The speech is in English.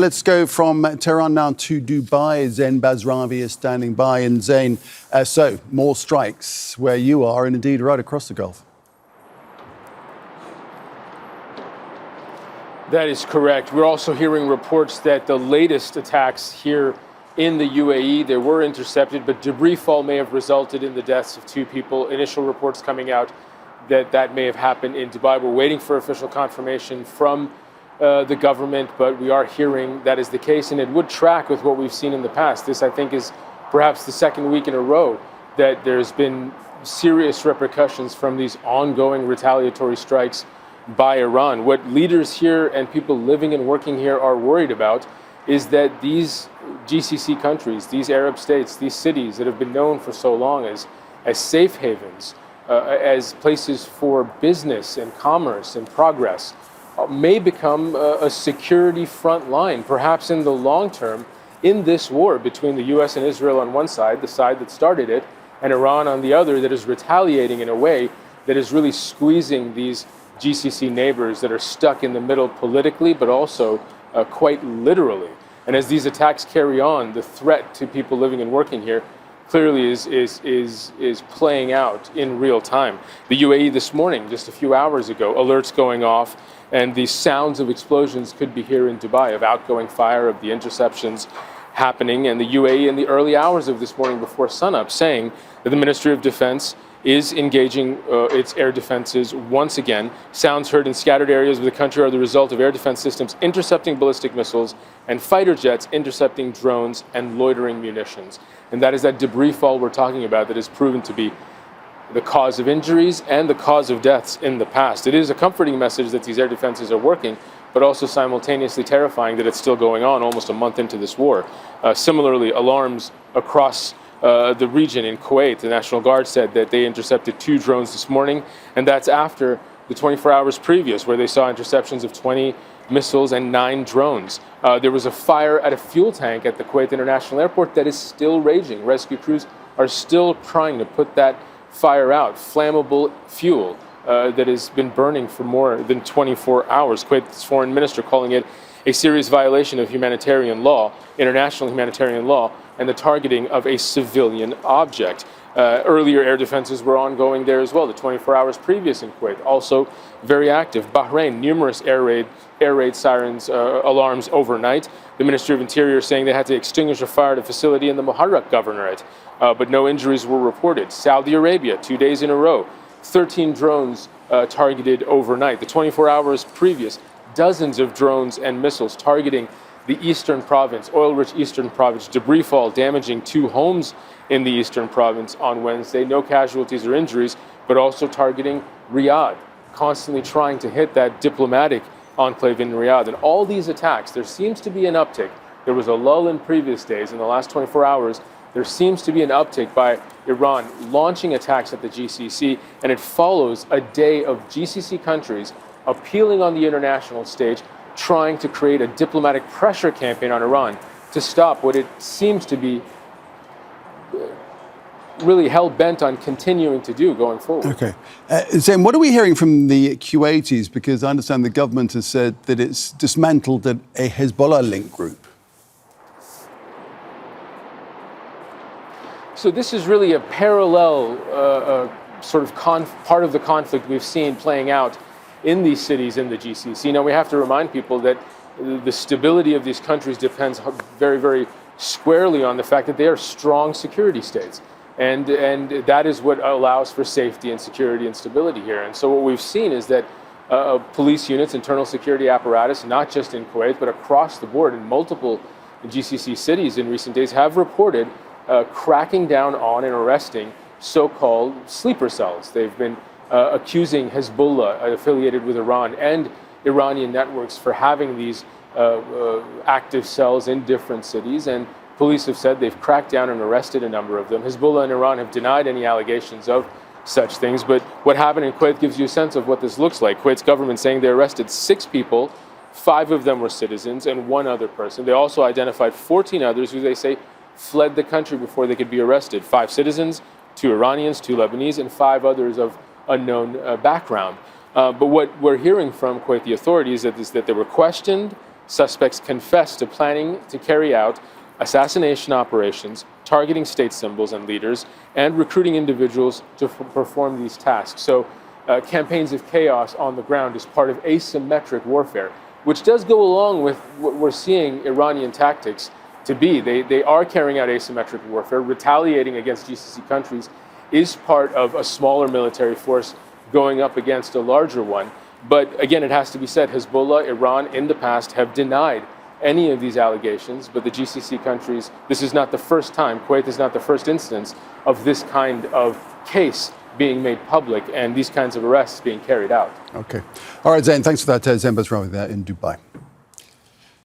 Let's go from Tehran now to Dubai. Zein Basravi is standing by. And Zein, so more strikes where you are and indeed right across the Gulf. That is correct. We're also hearing reports that the latest attacks here in the UAE, they were intercepted, but debris fall may have resulted in the deaths of 2 people. Initial reports coming out that may have happened in Dubai. We're waiting for official confirmation from the government, but we are hearing that is the case, and it would track with what we've seen in the past. This, I think, is perhaps the second week in a row that there's been serious repercussions from these ongoing retaliatory strikes by Iran. What leaders here and people living and working here are worried about is that these GCC countries, these Arab states, these cities that have been known for so long as safe havens, as places for business and commerce and progress, may become a security front line, perhaps in the long term, in this war between the US and Israel on one side, the side that started it, and Iran on the other, that is retaliating in a way that is really squeezing these GCC neighbors that are stuck in the middle politically, but also quite literally. And as these attacks carry on, the threat to people living and working here clearly is playing out in real time. The UAE this morning, just a few hours ago, alerts going off, and the sounds of explosions could be here in Dubai, of outgoing fire, of the interceptions happening. And the UAE in the early hours of this morning before sunup saying that the Ministry of Defense is engaging its air defenses once again. Sounds heard in scattered areas of the country are the result of air defense systems intercepting ballistic missiles and fighter jets intercepting drones and loitering munitions. And that is that debris fall we're talking about that has proven to be the cause of injuries and the cause of deaths in the past. It is a comforting message that these air defenses are working, but also simultaneously terrifying that it's still going on almost a month into this war. Similarly, alarms across the region in Kuwait, the National Guard said that they intercepted 2 drones this morning, and that's after the 24 hours previous, where they saw interceptions of 20 missiles and 9 drones. There was a fire at a fuel tank at the Kuwait International Airport that is still raging. Rescue crews are still trying to put that fire out. Flammable fuel that has been burning for more than 24 hours. Kuwait's foreign minister calling it a serious violation of humanitarian law, international humanitarian law, and the targeting of a civilian object. Earlier air defenses were ongoing there as well, the 24 hours previous in Kuwait, also very active. Bahrain, numerous air raid sirens, alarms overnight. The Ministry of Interior saying they had to extinguish a fire at a facility in the Muharraq governorate, but no injuries were reported. Saudi Arabia, 2 days in a row, 13 drones targeted overnight. The 24 hours previous, dozens of drones and missiles targeting the eastern province, oil-rich eastern province. Debris fall damaging 2 homes in the eastern province on Wednesday. No casualties or injuries, but also targeting Riyadh, constantly trying to hit that diplomatic enclave in Riyadh. And all these attacks, there seems to be an uptick. There was a lull in previous days. In the last 24 hours, there seems to be an uptick by Iran launching attacks at the GCC, and it follows a day of GCC countries appealing on the international stage, trying to create a diplomatic pressure campaign on Iran to stop what it seems to be really hell-bent on continuing to do going forward. Okay. Zein, what are we hearing from the Kuwaitis? Because I understand the government has said that it's dismantled a Hezbollah-linked group. So this is really a parallel sort of part of the conflict we've seen playing out in these cities in the GCC. Now, we have to remind people that the stability of these countries depends very, very squarely on the fact that they are strong security states. And that is what allows for safety and security and stability here. And so what we've seen is that police units, internal security apparatus, not just in Kuwait, but across the board in multiple GCC cities in recent days have reported cracking down on and arresting so-called sleeper cells. They've been accusing Hezbollah, affiliated with Iran, and Iranian networks for having these active cells in different cities. And police have said they've cracked down and arrested a number of them. Hezbollah and Iran have denied any allegations of such things. But what happened in Kuwait gives you a sense of what this looks like. Kuwait's government saying they arrested 6 people, 5 of them were citizens, and 1 other person. They also identified 14 others who they say fled the country before they could be arrested. 5 citizens, 2 Iranians, 2 Lebanese, and 5 others of unknown background. But what we're hearing from Kuwaiti authorities is that they were questioned, suspects confessed to planning to carry out assassination operations, targeting state symbols and leaders, and recruiting individuals to perform these tasks. So campaigns of chaos on the ground is part of asymmetric warfare, which does go along with what we're seeing Iranian tactics to be. They are carrying out asymmetric warfare. Retaliating against GCC countries is part of a smaller military force going up against a larger one. But again, it has to be said, Hezbollah, Iran in the past have denied any of these allegations, but the GCC countries, this is not the first time, Kuwait is not the first instance of this kind of case being made public and these kinds of arrests being carried out. Okay. All right, Zein, thanks for that. Zein Basravi there in Dubai.